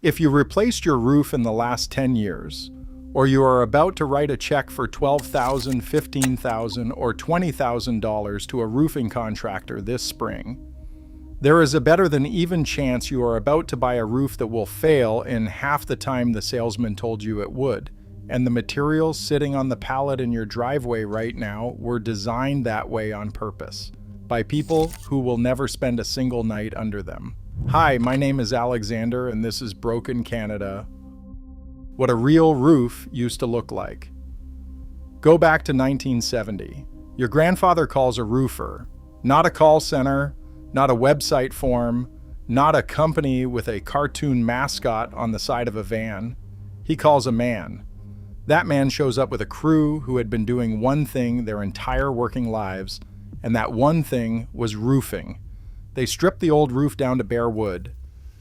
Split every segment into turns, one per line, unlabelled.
If you replaced your roof in the last 10 years, or you are about to write a check for $12,000, $15,000, or $20,000 to a roofing contractor this spring, there is a better than even chance you are about to buy a roof that will fail in half the time the salesman told you it would, and the materials sitting on the pallet in your driveway right now were designed that way on purpose, by people who will never spend a single night under them. Hi, my name is Alexander, and this is Broken Canada. What a real roof used to look like. Go back to 1970. Your grandfather calls a roofer, not a call center, not a website form, not a company with a cartoon mascot on the side of a van. He calls a man. That man shows up with a crew who had been doing one thing their entire working lives, and that one thing was roofing. They strip the old roof down to bare wood.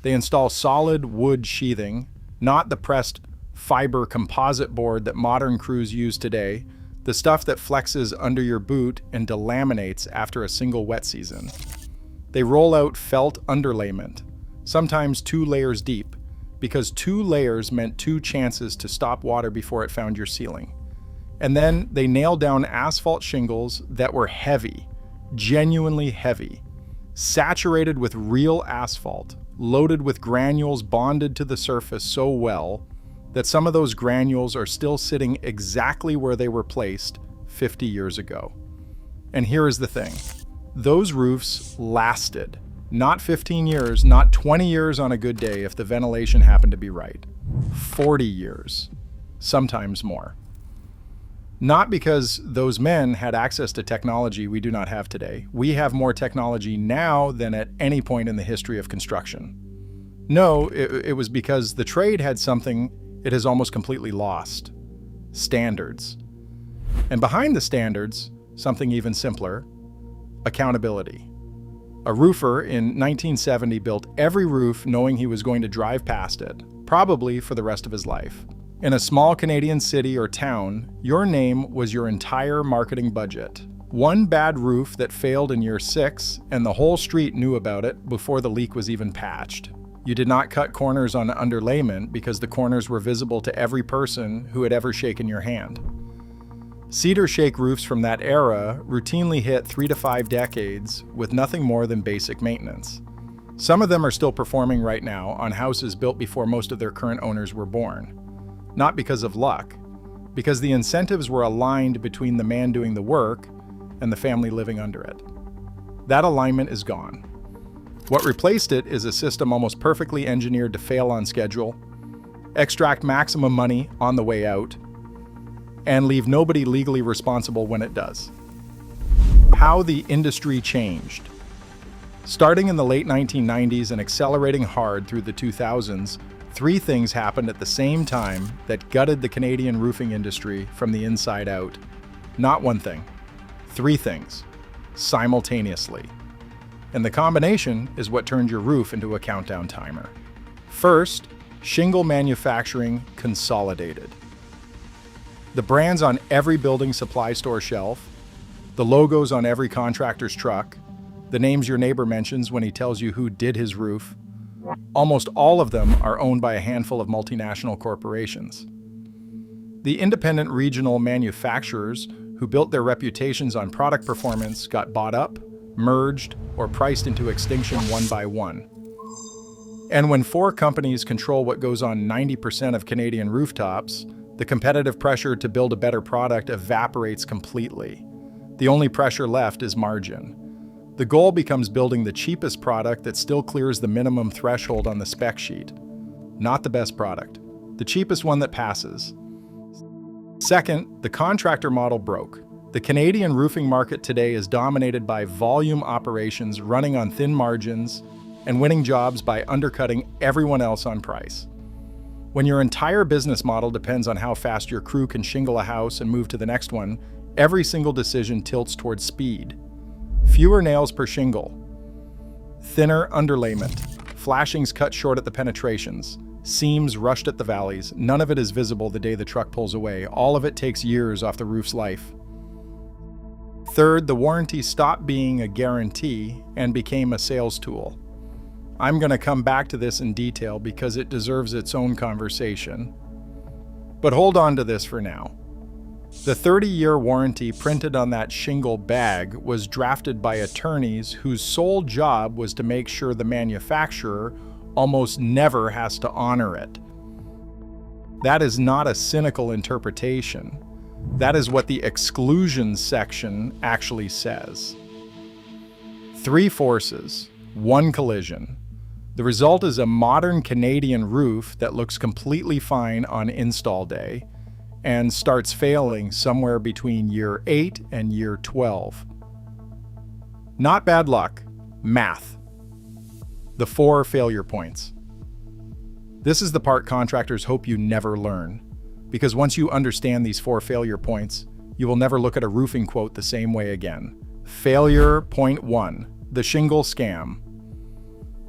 They install solid wood sheathing, not the pressed fiber composite board that modern crews use today, the stuff that flexes under your boot and delaminates after a single wet season. They roll out felt underlayment, sometimes 2 layers deep, because 2 layers meant 2 chances to stop water before it found your ceiling. And then they nail down asphalt shingles that were heavy, genuinely heavy, saturated with real asphalt, loaded with granules bonded to the surface so well that some of those granules are still sitting exactly where they were placed 50 years ago. And here is the thing. Those roofs lasted. Not 15 years, not 20 years on a good day if the ventilation happened to be right. 40 years, sometimes more. Not because those men had access to technology we do not have today. We have more technology now than at any point in the history of construction. No, it was because the trade had something it has almost completely lost: standards. And behind the standards, something even simpler: accountability. A roofer in 1970 built every roof knowing he was going to drive past it, probably for the rest of his life. In a small Canadian city or town, your name was your entire marketing budget. One bad roof that failed in year 6, and the whole street knew about it before the leak was even patched. You did not cut corners on underlayment because the corners were visible to every person who had ever shaken your hand. Cedar shake roofs from that era routinely hit 3 to 5 decades with nothing more than basic maintenance. Some of them are still performing right now on houses built before most of their current owners were born. Not because of luck, because the incentives were aligned between the man doing the work and the family living under it. That alignment is gone. What replaced it is a system almost perfectly engineered to fail on schedule, extract maximum money on the way out, and leave nobody legally responsible when it does. How the industry changed. Starting in the late 1990s and accelerating hard through the 2000s, 3 things happened at the same time that gutted the Canadian roofing industry from the inside out. Not one thing, 3 things, simultaneously. And the combination is what turned your roof into a countdown timer. First, shingle manufacturing consolidated. The brands on every building supply store shelf, the logos on every contractor's truck, the names your neighbor mentions when he tells you who did his roof, almost all of them are owned by a handful of multinational corporations. The independent regional manufacturers who built their reputations on product performance got bought up, merged, or priced into extinction one by one. And when 4 companies control what goes on 90% of Canadian rooftops, the competitive pressure to build a better product evaporates completely. The only pressure left is margin. The goal becomes building the cheapest product that still clears the minimum threshold on the spec sheet. Not the best product, the cheapest one that passes. Second, the contractor model broke. The Canadian roofing market today is dominated by volume operations running on thin margins and winning jobs by undercutting everyone else on price. When your entire business model depends on how fast your crew can shingle a house and move to the next one, every single decision tilts towards speed. Fewer nails per shingle, thinner underlayment, flashings cut short at the penetrations, seams rushed at the valleys. None of it is visible the day the truck pulls away. All of it takes years off the roof's life. Third, the warranty stopped being a guarantee and became a sales tool. I'm going to come back to this in detail because it deserves its own conversation. But hold on to this for now. The 30-year warranty printed on that shingle bag was drafted by attorneys whose sole job was to make sure the manufacturer almost never has to honor it. That is not a cynical interpretation. That is what the exclusions section actually says. 3 forces, 1 collision. The result is a modern Canadian roof that looks completely fine on install day and starts failing somewhere between year 8 and year 12. Not bad luck, math. The 4 failure points. This is the part contractors hope you never learn, because once you understand these 4 failure points, you will never look at a roofing quote the same way again. Failure point 1, the shingle scam.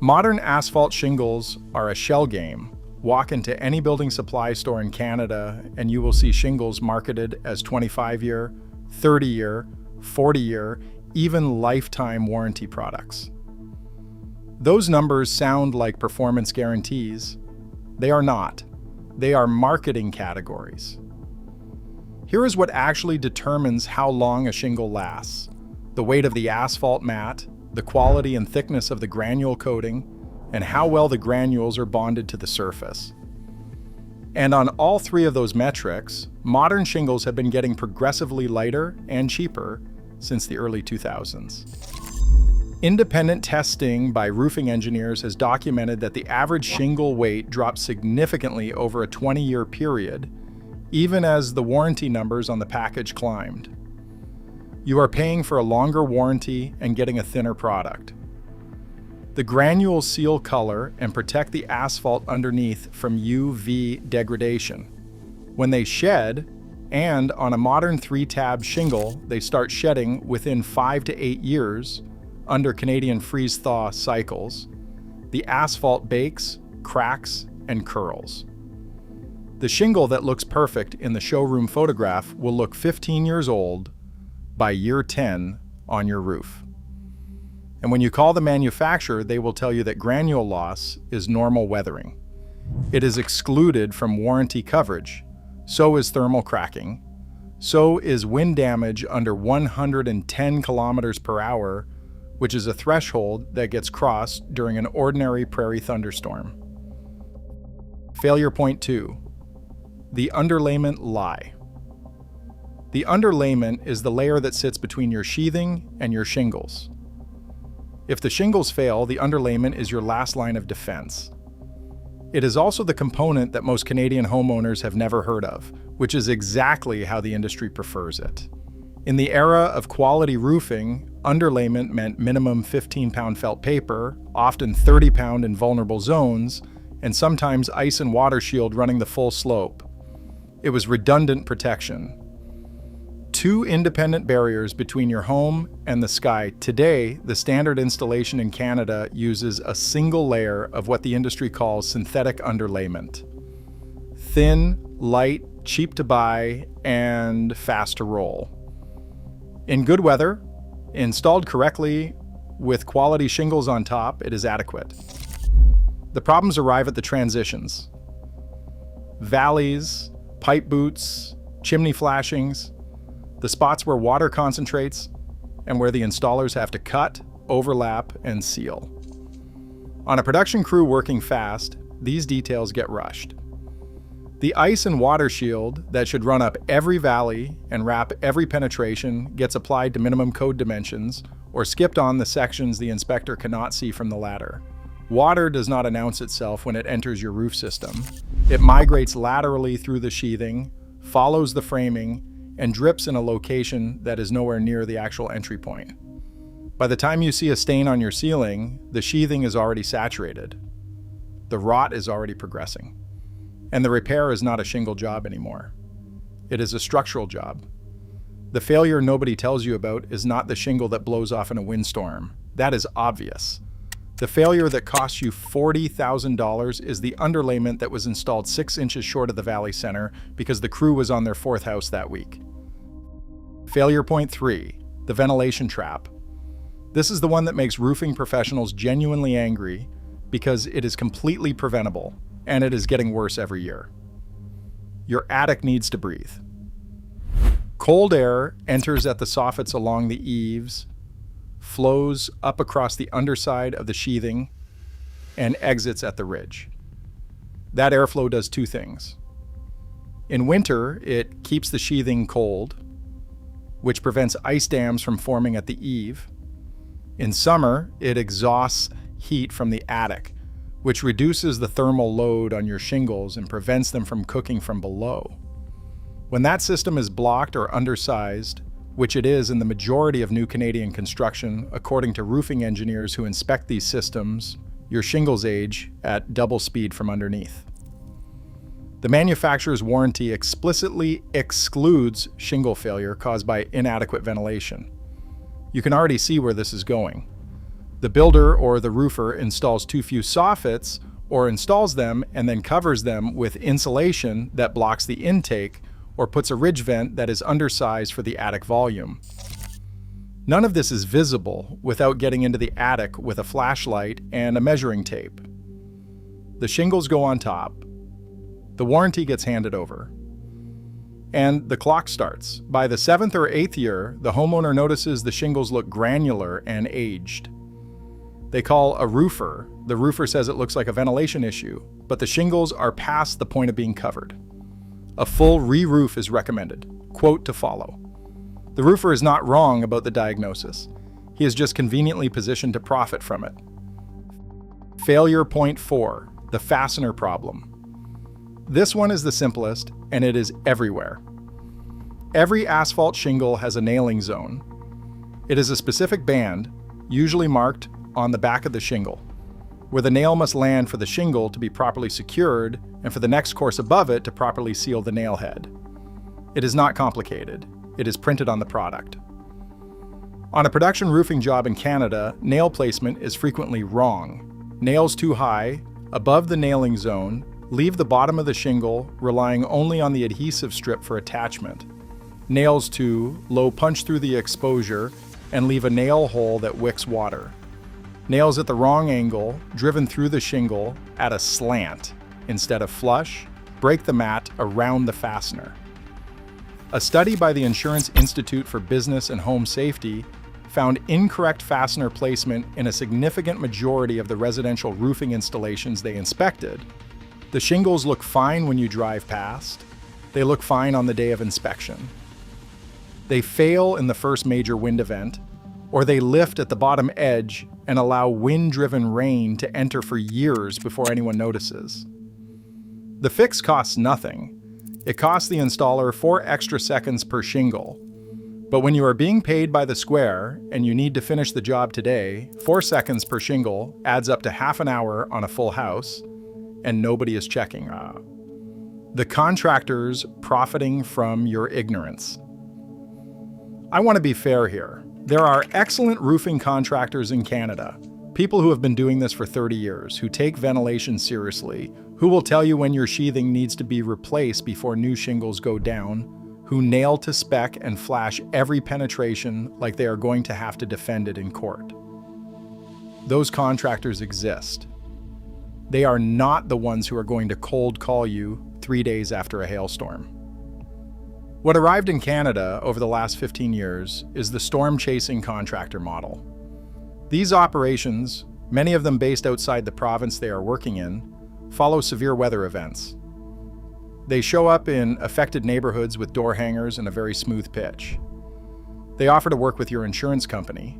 Modern asphalt shingles are a shell game. Walk into any building supply store in Canada and you will see shingles marketed as 25-year, 30-year, 40-year, even lifetime warranty products. Those numbers sound like performance guarantees. They are not. They are marketing categories. Here is what actually determines how long a shingle lasts: the weight of the asphalt mat, the quality and thickness of the granule coating, and how well the granules are bonded to the surface. And on all 3 of those metrics, modern shingles have been getting progressively lighter and cheaper since the early 2000s. Independent testing by roofing engineers has documented that the average shingle weight dropped significantly over a 20-year period, even as the warranty numbers on the package climbed. You are paying for a longer warranty and getting a thinner product. The granules seal color and protect the asphalt underneath from UV degradation. When they shed, and on a modern 3-tab shingle, they start shedding within 5 to 8 years under Canadian freeze-thaw cycles, the asphalt bakes, cracks, and curls. The shingle that looks perfect in the showroom photograph will look 15 years old by year 10 on your roof. And when you call the manufacturer, they will tell you that granule loss is normal weathering. It is excluded from warranty coverage. So is thermal cracking. So is wind damage under 110 kilometers per hour, which is a threshold that gets crossed during an ordinary prairie thunderstorm. Failure point 2, the underlayment lie. The underlayment is the layer that sits between your sheathing and your shingles. If the shingles fail, the underlayment is your last line of defense. It is also the component that most Canadian homeowners have never heard of, which is exactly how the industry prefers it. In the era of quality roofing, underlayment meant minimum 15-pound felt paper, often 30-pound in vulnerable zones, and sometimes ice and water shield running the full slope. It was redundant protection. 2 independent barriers between your home and the sky. Today, the standard installation in Canada uses a single layer of what the industry calls synthetic underlayment. Thin, light, cheap to buy, and fast to roll. In good weather, installed correctly with quality shingles on top, it is adequate. The problems arrive at the transitions. Valleys, pipe boots, chimney flashings, the spots where water concentrates, and where the installers have to cut, overlap, and seal. On a production crew working fast, these details get rushed. The ice and water shield that should run up every valley and wrap every penetration gets applied to minimum code dimensions or skipped on the sections the inspector cannot see from the ladder. Water does not announce itself when it enters your roof system. It migrates laterally through the sheathing, follows the framing, and drips in a location that is nowhere near the actual entry point. By the time you see a stain on your ceiling, the sheathing is already saturated. The rot is already progressing. And the repair is not a shingle job anymore. It is a structural job. The failure nobody tells you about is not the shingle that blows off in a windstorm. That is obvious. The failure that costs you $40,000 is the underlayment that was installed 6 inches short of the valley center because the crew was on their 4th house that week. Failure point 3, the ventilation trap. This is the one that makes roofing professionals genuinely angry because it is completely preventable, and it is getting worse every year. Your attic needs to breathe. Cold air enters at the soffits along the eaves, flows up across the underside of the sheathing, and exits at the ridge. That airflow does two things. In winter, it keeps the sheathing cold, which prevents ice dams from forming at the eave. In summer, it exhausts heat from the attic, which reduces the thermal load on your shingles and prevents them from cooking from below. When that system is blocked or undersized, which it is in the majority of new Canadian construction, according to roofing engineers who inspect these systems, your shingles age at double speed from underneath. The manufacturer's warranty explicitly excludes shingle failure caused by inadequate ventilation. You can already see where this is going. The builder or the roofer installs too few soffits or installs them and then covers them with insulation that blocks the intake or puts a ridge vent that is undersized for the attic volume. None of this is visible without getting into the attic with a flashlight and a measuring tape. The shingles go on top. The warranty gets handed over. And the clock starts. By the 7th or 8th year, the homeowner notices the shingles look granular and aged. They call a roofer. The roofer says it looks like a ventilation issue, but the shingles are past the point of being covered. A full re-roof is recommended. Quote to follow. The roofer is not wrong about the diagnosis. He is just conveniently positioned to profit from it. Failure point 4, the fastener problem. This one is the simplest, and it is everywhere. Every asphalt shingle has a nailing zone. It is a specific band, usually marked on the back of the shingle, where the nail must land for the shingle to be properly secured and for the next course above it to properly seal the nail head. It is not complicated. It is printed on the product. On a production roofing job in Canada, nail placement is frequently wrong. Nails too high, above the nailing zone, leave the bottom of the shingle, relying only on the adhesive strip for attachment. Nails too low punch through the exposure and leave a nail hole that wicks water. Nails at the wrong angle, driven through the shingle at a slant instead of flush, break the mat around the fastener. A study by the Insurance Institute for Business and Home Safety found incorrect fastener placement in a significant majority of the residential roofing installations they inspected. The shingles look fine when you drive past. They look fine on the day of inspection. They fail in the first major wind event, or they lift at the bottom edge and allow wind-driven rain to enter for years before anyone notices. The fix costs nothing. It costs the installer 4 extra seconds per shingle. But when you are being paid by the square and you need to finish the job today, 4 seconds per shingle adds up to half an hour on a full house, and nobody is checking. The contractors profiting from your ignorance. I want to be fair here. There are excellent roofing contractors in Canada, people who have been doing this for 30 years, who take ventilation seriously, who will tell you when your sheathing needs to be replaced before new shingles go down, who nail to spec and flash every penetration like they are going to have to defend it in court. Those contractors exist. They are not the ones who are going to cold call you 3 days after a hailstorm. What arrived in Canada over the last 15 years is the storm-chasing contractor model. These operations, many of them based outside the province they are working in, follow severe weather events. They show up in affected neighborhoods with door hangers and a very smooth pitch. They offer to work with your insurance company.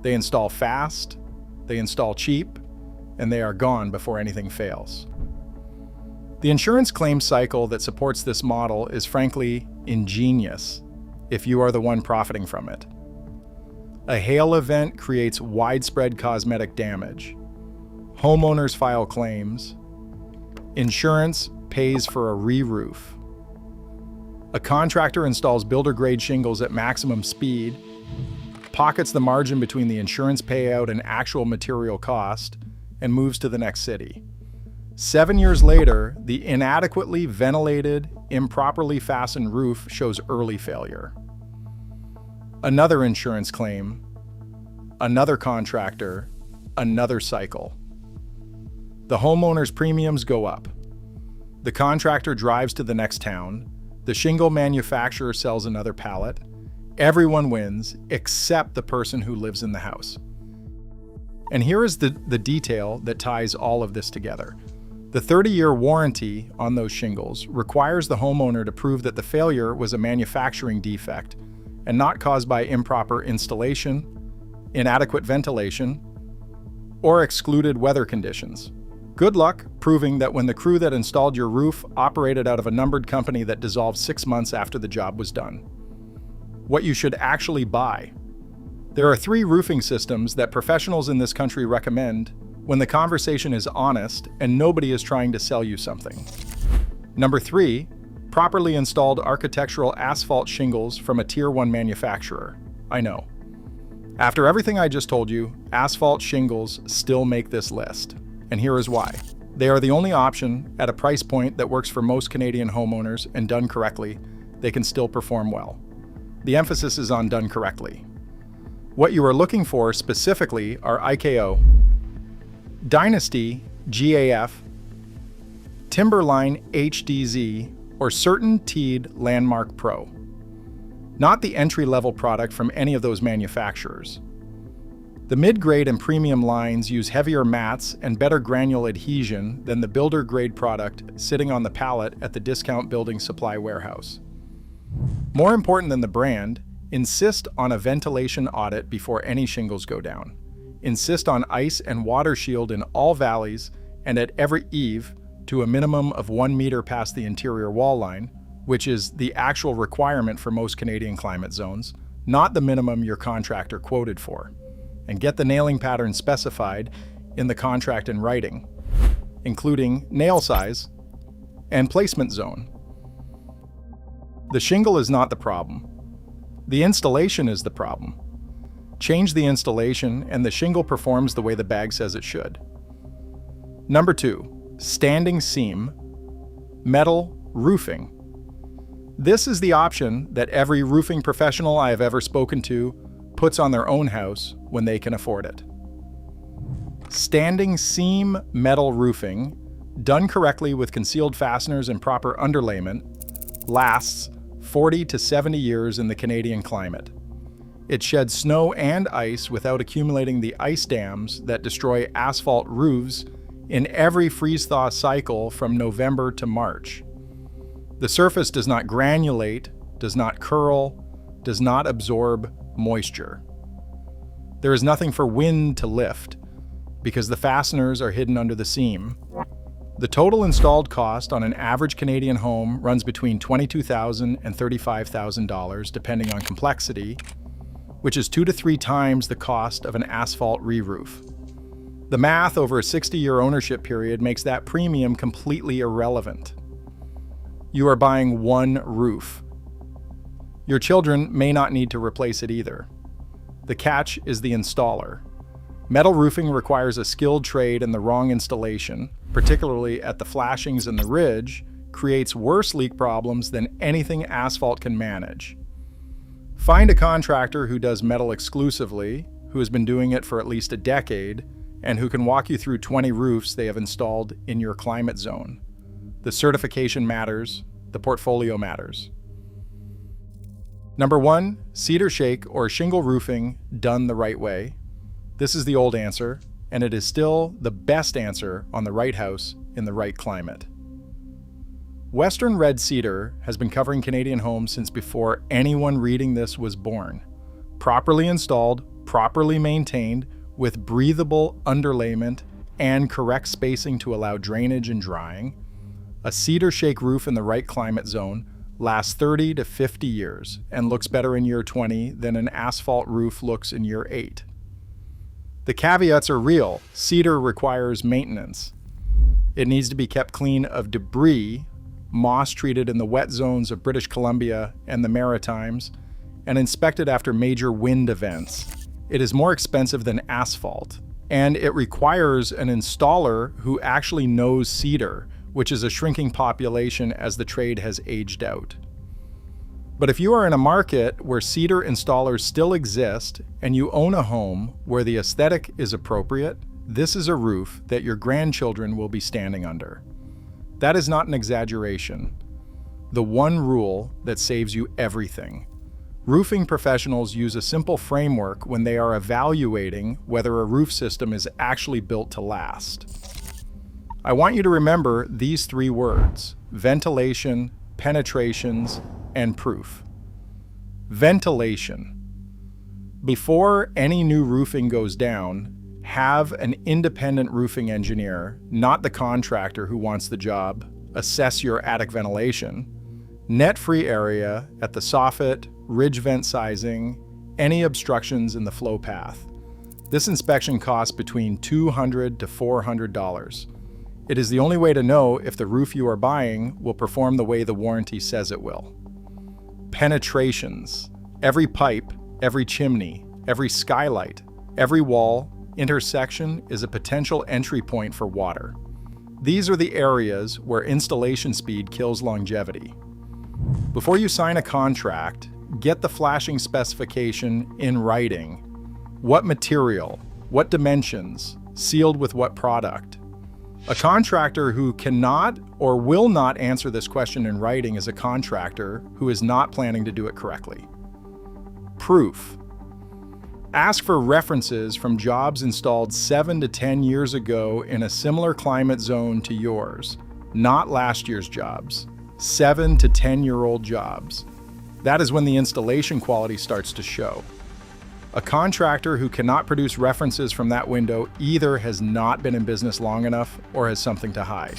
They install fast, they install cheap, and they are gone before anything fails. The insurance claim cycle that supports this model is frankly ingenious if you are the one profiting from it. A hail event creates widespread cosmetic damage. Homeowners file claims. Insurance pays for a re-roof. A contractor installs builder-grade shingles at maximum speed, pockets the margin between the insurance payout and actual material cost, and moves to the next city. 7 years later, the inadequately ventilated, improperly fastened roof shows early failure. Another insurance claim, another contractor, another cycle. The homeowner's premiums go up. The contractor drives to the next town. The shingle manufacturer sells another pallet. Everyone wins except the person who lives in the house. And here is the detail that ties all of this together. The 30-year warranty on those shingles requires the homeowner to prove that the failure was a manufacturing defect and not caused by improper installation, inadequate ventilation, or excluded weather conditions. Good luck proving that when the crew that installed your roof operated out of a numbered company that dissolved 6 months after the job was done. What you should actually buy. There are 3 roofing systems that professionals in this country recommend when the conversation is honest and nobody is trying to sell you something. Number 3, properly installed architectural asphalt shingles from a Tier 1 manufacturer. I know. After everything I just told you, asphalt shingles still make this list. And here is why. They are the only option at a price point that works for most Canadian homeowners, and done correctly, they can still perform well. The emphasis is on done correctly. What you are looking for specifically are IKO, Dynasty GAF, Timberline HDZ, or CertainTeed Landmark Pro. Not the entry-level product from any of those manufacturers. The mid-grade and premium lines use heavier mats and better granule adhesion than the builder-grade product sitting on the pallet at the discount building supply warehouse. More important than the brand, insist on a ventilation audit before any shingles go down. Insist on ice and water shield in all valleys and at every eave to a minimum of 1 meter past the interior wall line, which is the actual requirement for most Canadian climate zones, not the minimum your contractor quoted for. And get the nailing pattern specified in the contract in writing, including nail size and placement zone. The shingle is not the problem. The installation is the problem. Change the installation and the shingle performs the way the bag says it should. Number 2, standing seam, metal roofing. This is the option that every roofing professional I have ever spoken to puts on their own house when they can afford it. Standing seam metal roofing, done correctly with concealed fasteners and proper underlayment, lasts 40 to 70 years in the Canadian climate. It sheds snow and ice without accumulating the ice dams that destroy asphalt roofs in every freeze-thaw cycle from November to March. The surface does not granulate, does not curl, does not absorb moisture. There is nothing for wind to lift because the fasteners are hidden under the seam. The total installed cost on an average Canadian home runs between $22,000 and $35,000 depending on complexity, which is 2 to 3 times the cost of an asphalt re-roof. The math over a 60-year ownership period makes that premium completely irrelevant. You are buying one roof. Your children may not need to replace it either. The catch is the installer. Metal roofing requires a skilled trade, and the wrong installation, particularly at the flashings and the ridge, creates worse leak problems than anything asphalt can manage. Find a contractor who does metal exclusively, who has been doing it for at least a decade, and who can walk you through 20 roofs they have installed in your climate zone. The certification matters, the portfolio matters. Number 1, cedar shake or shingle roofing done the right way. This is the old answer, and it is still the best answer on the right house in the right climate. Western red cedar has been covering Canadian homes since before anyone reading this was born. Properly installed, properly maintained, with breathable underlayment and correct spacing to allow drainage and drying, a cedar shake roof in the right climate zone lasts 30 to 50 years and looks better in year 20 than an asphalt roof looks in year 8. The caveats are real. Cedar requires maintenance. It needs to be kept clean of debris, moss treated in the wet zones of British Columbia and the Maritimes, and inspected after major wind events. It is more expensive than asphalt, and it requires an installer who actually knows cedar, which is a shrinking population as the trade has aged out. But if you are in a market where cedar installers still exist and you own a home where the aesthetic is appropriate, this is a roof that your grandchildren will be standing under. That is not an exaggeration. The one rule that saves you everything. Roofing professionals use a simple framework when they are evaluating whether a roof system is actually built to last. I want you to remember these three words: ventilation, penetrations, and proof. Ventilation. Before any new roofing goes down, have an independent roofing engineer, not the contractor who wants the job, assess your attic ventilation, net free area at the soffit, ridge vent sizing, any obstructions in the flow path. This inspection costs between $200 to $400. It is the only way to know if the roof you are buying will perform the way the warranty says it will. Penetrations. Every pipe, every chimney, every skylight, every wall, intersection is a potential entry point for water. These are the areas where installation speed kills longevity. Before you sign a contract, get the flashing specification in writing. What material, what dimensions, sealed with what product. A contractor who cannot or will not answer this question in writing is a contractor who is not planning to do it correctly. Proof. Ask for references from jobs installed 7 to 10 years ago in a similar climate zone to yours, not last year's jobs. 7 to 10-year-old jobs. That is when the installation quality starts to show. A contractor who cannot produce references from that window either has not been in business long enough or has something to hide.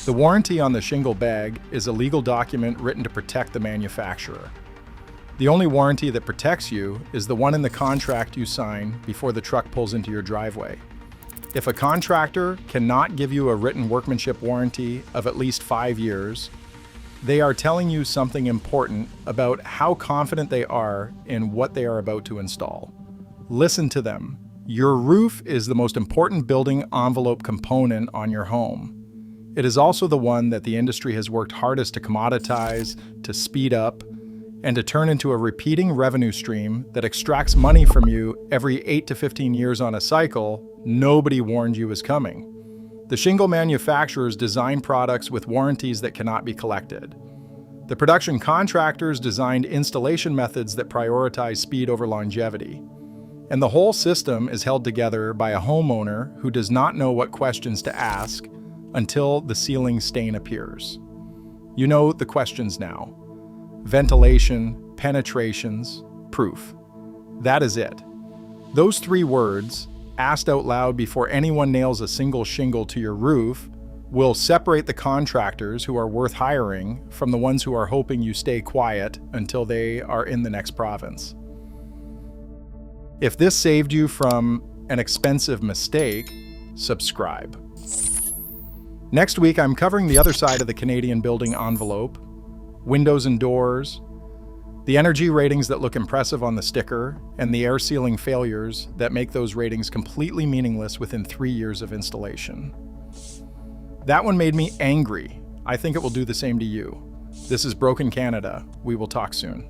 The warranty on the shingle bag is a legal document written to protect the manufacturer. The only warranty that protects you is the one in the contract you sign before the truck pulls into your driveway. If a contractor cannot give you a written workmanship warranty of at least 5 years, they are telling you something important about how confident they are in what they are about to install. Listen to them. Your roof is the most important building envelope component on your home. It is also the one that the industry has worked hardest to commoditize, to speed up, and to turn into a repeating revenue stream that extracts money from you every 8 to 15 years on a cycle nobody warned you was coming. The shingle manufacturers design products with warranties that cannot be collected. The production contractors designed installation methods that prioritize speed over longevity. And the whole system is held together by a homeowner who does not know what questions to ask until the ceiling stain appears. You know the questions now. Ventilation, penetrations, proof. That is it. Those three words, asked out loud before anyone nails a single shingle to your roof, will separate the contractors who are worth hiring from the ones who are hoping you stay quiet until they are in the next province. If this saved you from an expensive mistake, subscribe. Next week, I'm covering the other side of the Canadian building envelope, windows and doors, the energy ratings that look impressive on the sticker, and the air sealing failures that make those ratings completely meaningless within 3 years of installation. That one made me angry. I think it will do the same to you. This is Broken Canada. We will talk soon.